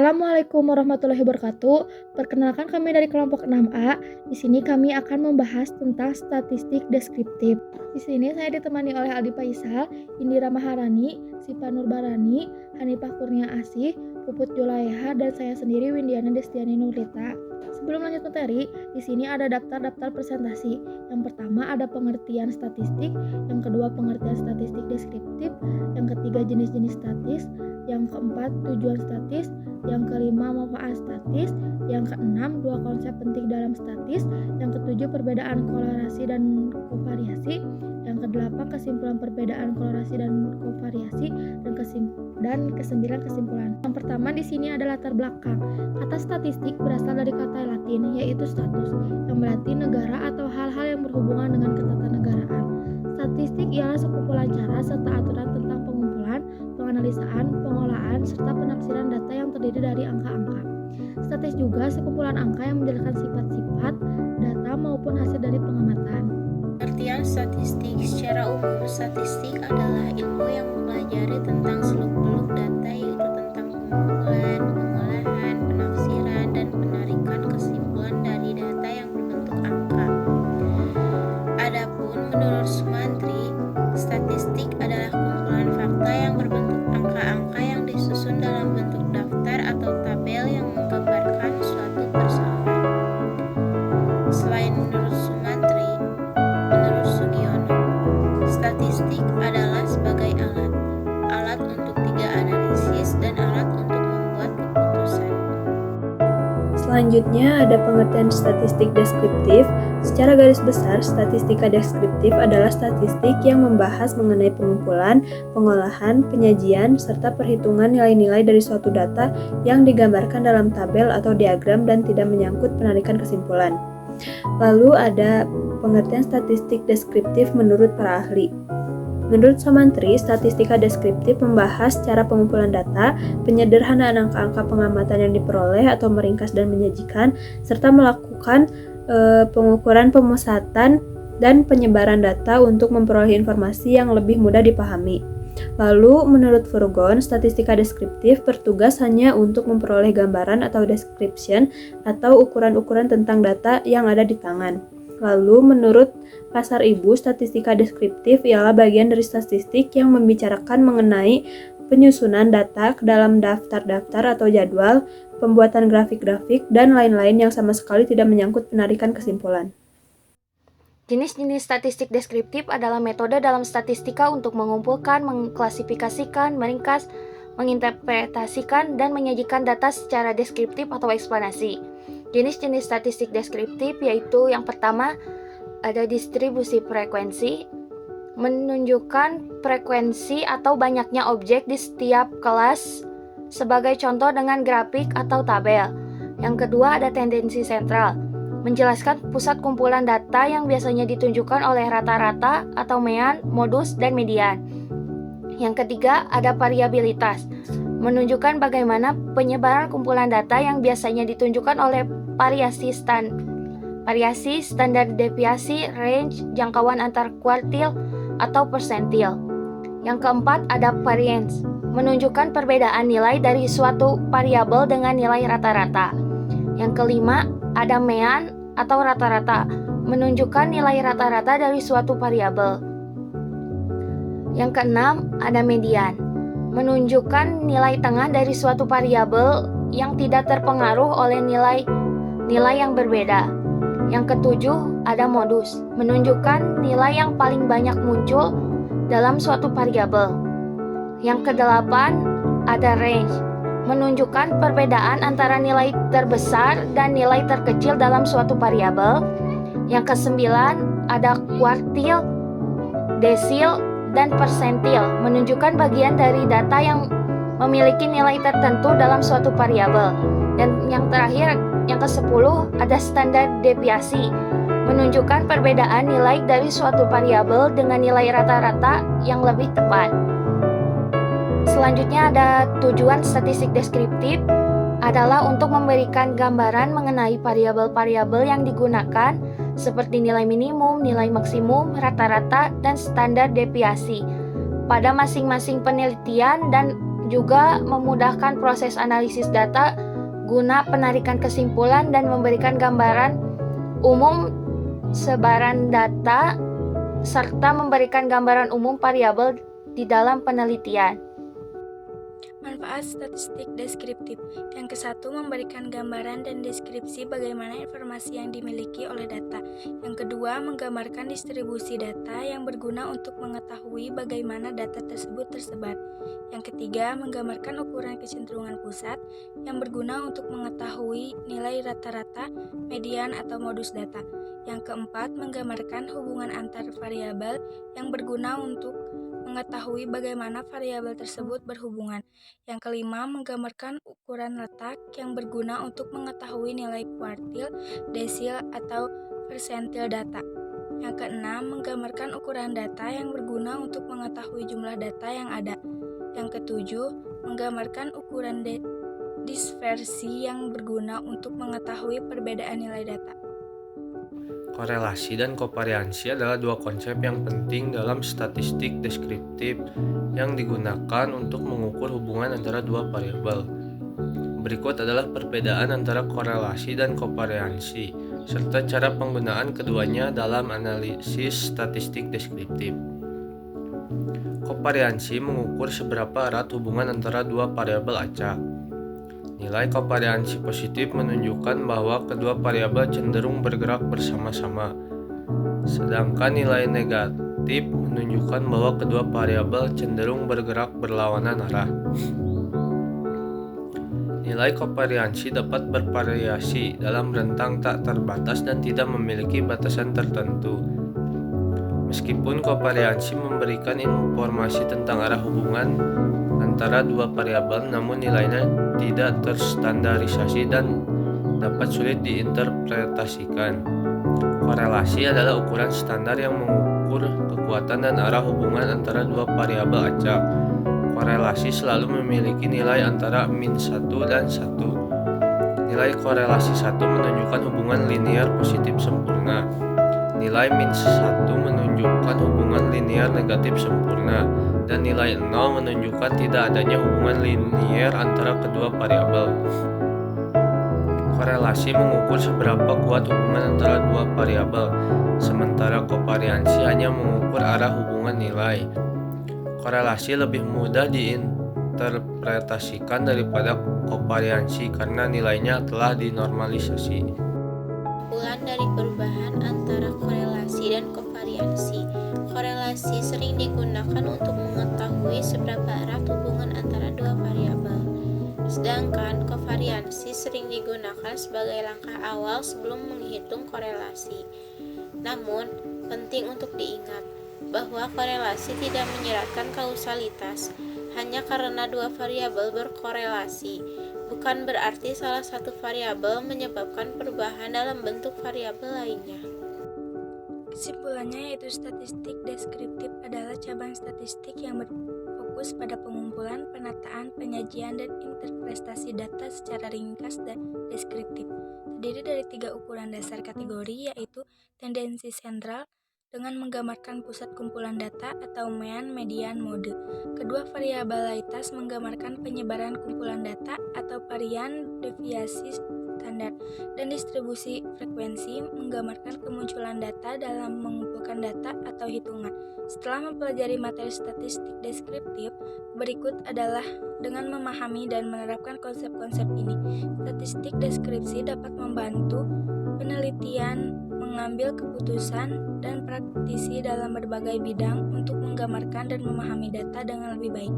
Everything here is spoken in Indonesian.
Assalamualaikum warahmatullahi wabarakatuh. Perkenalkan kami dari kelompok 6A. Di sini kami akan membahas tentang statistik deskriptif. Di sini saya ditemani oleh Aldi Faisal, Indira Maharani, Sipa Nurbarani, Hanifah Kurnia Asih, Puput Julaiha, dan saya sendiri Windiana Destiani Nurlita. Sebelum lanjut materi, di sini ada daftar-daftar presentasi. Yang pertama ada pengertian statistik, yang kedua pengertian statistik deskriptif, yang ketiga jenis-jenis statis, yang keempat tujuan statis, yang kelima manfaat statis, yang keenam dua konsep penting dalam statis, yang ketujuh perbedaan kolerasi dan kovariasi, yang kedelapan kesimpulan perbedaan kolerasi dan kovariasi, dan kesembilan kesimpulan. Yang pertama di sini ada latar belakang. Kata statistik berasal dari kata Latin yaitu status, yang berarti negara atau hal-hal yang berhubungan dengan ketatanegaraan. Statistik ialah sekumpulan cara serta aturan tentang pengumpulan, penganalisaan, pengolahan, serta penafsiran data yang terdiri dari angka-angka. Statis juga sekumpulan angka yang menjelaskan sifat-sifat data maupun hasil dari pengamatan. Pengertian statistik secara umum, statistik adalah ilmu yang mempelajari tentang seluk-beluk data, yaitu tentang pengumpulan, pengolahan, penafsiran, dan penarikan kesimpulan dari data yang berbentuk angka. Adapun menurut Sumantri, statistik adalah kumpulan fakta yang berbentuk angka-angka yang disusun dalam bentuk daftar atau tabel yang menggambarkan suatu persoalan. Selain menurut Sumantri, menurut Sugiono, statistik adalah sebagai alat untuk tiga analisis dan alat untuk membuat keputusan. Selanjutnya ada pengertian statistik deskriptif. Secara garis besar, statistika deskriptif adalah statistik yang membahas mengenai pengumpulan, pengolahan, penyajian, serta perhitungan nilai-nilai dari suatu data yang digambarkan dalam tabel atau diagram dan tidak menyangkut penarikan kesimpulan. Lalu ada pengertian statistik deskriptif menurut para ahli. Menurut Sumantri, statistika deskriptif membahas cara pengumpulan data, penyederhanaan angka-angka pengamatan yang diperoleh atau meringkas dan menyajikan, serta melakukan pengukuran pemusatan dan penyebaran data untuk memperoleh informasi yang lebih mudah dipahami. Lalu, menurut Furgon, statistika deskriptif bertugas hanya untuk memperoleh gambaran atau description atau ukuran-ukuran tentang data yang ada di tangan. Lalu, menurut Pasar Ibu, statistika deskriptif ialah bagian dari statistik yang membicarakan mengenai penyusunan data ke dalam daftar-daftar atau jadwal, pembuatan grafik-grafik, dan lain-lain yang sama sekali tidak menyangkut penarikan kesimpulan. Jenis-jenis statistik deskriptif adalah metode dalam statistika untuk mengumpulkan, mengklasifikasikan, meringkas, menginterpretasikan, dan menyajikan data secara deskriptif atau eksplanasi. Jenis-jenis statistik deskriptif yaitu yang pertama ada distribusi frekuensi, menunjukkan frekuensi atau banyaknya objek di setiap kelas sebagai contoh dengan grafik atau tabel. Yang kedua ada tendensi sentral, menjelaskan pusat kumpulan data yang biasanya ditunjukkan oleh rata-rata atau mean, modus, dan median. Yang ketiga ada variabilitas, menunjukkan bagaimana penyebaran kumpulan data yang biasanya ditunjukkan oleh variasi standar deviasi, range, jangkauan antar kuartil atau persentil. Yang keempat ada variance, menunjukkan perbedaan nilai dari suatu variabel dengan nilai rata-rata. Yang kelima ada mean atau rata-rata, menunjukkan nilai rata-rata dari suatu variabel. Yang keenam ada median, menunjukkan nilai tengah dari suatu variabel yang tidak terpengaruh oleh nilai yang berbeda. Yang ketujuh ada modus, menunjukkan nilai yang paling banyak muncul dalam suatu variabel. Yang kedelapan ada range, menunjukkan perbedaan antara nilai terbesar dan nilai terkecil dalam suatu variabel. Yang kesembilan ada kuartil, desil, dan persentil, menunjukkan bagian dari data yang memiliki nilai tertentu dalam suatu variabel. Dan yang terakhir, yang ke-10 ada standar deviasi, menunjukkan perbedaan nilai dari suatu variabel dengan nilai rata-rata yang lebih tepat. Selanjutnya ada tujuan statistik deskriptif adalah untuk memberikan gambaran mengenai variabel-variabel yang digunakan seperti nilai minimum, nilai maksimum, rata-rata, dan standar deviasi pada masing-masing penelitian dan juga memudahkan proses analisis data guna penarikan kesimpulan dan memberikan gambaran umum sebaran data serta memberikan gambaran umum variabel di dalam penelitian. Manfaat statistik deskriptif. Yang kesatu, memberikan gambaran dan deskripsi bagaimana informasi yang dimiliki oleh data. Yang kedua, menggambarkan distribusi data yang berguna untuk mengetahui bagaimana data tersebut tersebar. Yang ketiga, menggambarkan ukuran kecenderungan pusat yang berguna untuk mengetahui nilai rata-rata, median, atau modus data. Yang keempat, menggambarkan hubungan antar variabel yang berguna untuk mengetahui bagaimana variabel tersebut berhubungan. Yang kelima, menggambarkan ukuran letak yang berguna untuk mengetahui nilai kuartil, desil, atau persentil data. Yang keenam, menggambarkan ukuran data yang berguna untuk mengetahui jumlah data yang ada. Yang ketujuh, menggambarkan ukuran dispersi yang berguna untuk mengetahui perbedaan nilai data. Korelasi dan kovariansi adalah dua konsep yang penting dalam statistik deskriptif yang digunakan untuk mengukur hubungan antara dua variabel. Berikut adalah perbedaan antara korelasi dan kovariansi, serta cara penggunaan keduanya dalam analisis statistik deskriptif. Kovariansi mengukur seberapa erat hubungan antara dua variabel acak. Nilai kovariansi positif menunjukkan bahwa kedua variabel cenderung bergerak bersama-sama, sedangkan nilai negatif menunjukkan bahwa kedua variabel cenderung bergerak berlawanan arah. Nilai kovariansi dapat bervariasi dalam rentang tak terbatas dan tidak memiliki batasan tertentu. Meskipun kovariansi memberikan informasi tentang arah hubungan antara dua variabel, namun nilainya tidak terstandarisasi dan dapat sulit diinterpretasikan. Korelasi adalah ukuran standar yang mengukur kekuatan dan arah hubungan antara dua variabel acak. Korelasi selalu memiliki nilai antara -1 dan 1. Nilai korelasi 1 menunjukkan hubungan linier positif sempurna. Nilai -1 menunjukkan hubungan linier negatif sempurna, dan nilai 0 menunjukkan tidak adanya hubungan linier antara kedua variabel. Korelasi mengukur seberapa kuat hubungan antara dua variabel, sementara kovariansi hanya mengukur arah hubungan nilai. Korelasi lebih mudah diinterpretasikan daripada kovariansi karena nilainya telah dinormalisasi. Kesimpulan dari perubahan antara korelasi dan kovariansi. Korelasi sering digunakan untuk mengetahui seberapa erat hubungan antara dua variabel, sedangkan kovariansi sering digunakan sebagai langkah awal sebelum menghitung korelasi. Namun, penting untuk diingat bahwa korelasi tidak menyeratkan kausalitas. Hanya karena dua variabel berkorelasi, bukan berarti salah satu variabel menyebabkan perubahan dalam bentuk variabel lainnya. Kesimpulannya yaitu statistik deskriptif adalah cabang statistik yang berfokus pada pengumpulan, penataan, penyajian, dan interpretasi data secara ringkas dan deskriptif. Terdiri dari 3 ukuran dasar kategori, yaitu tendensi sentral dengan menggambarkan pusat kumpulan data atau mean, median, mode. Kedua, variabilitas menggambarkan penyebaran kumpulan data atau varian, deviasi standar, dan distribusi frekuensi menggambarkan kemunculan data dalam mengumpulkan data atau hitungan. Setelah mempelajari materi statistik deskriptif, berikut adalah dengan memahami dan menerapkan konsep-konsep ini. Statistik deskripsi dapat membantu penelitian mengambil keputusan dan praktisi dalam berbagai bidang untuk menggambarkan dan memahami data dengan lebih baik.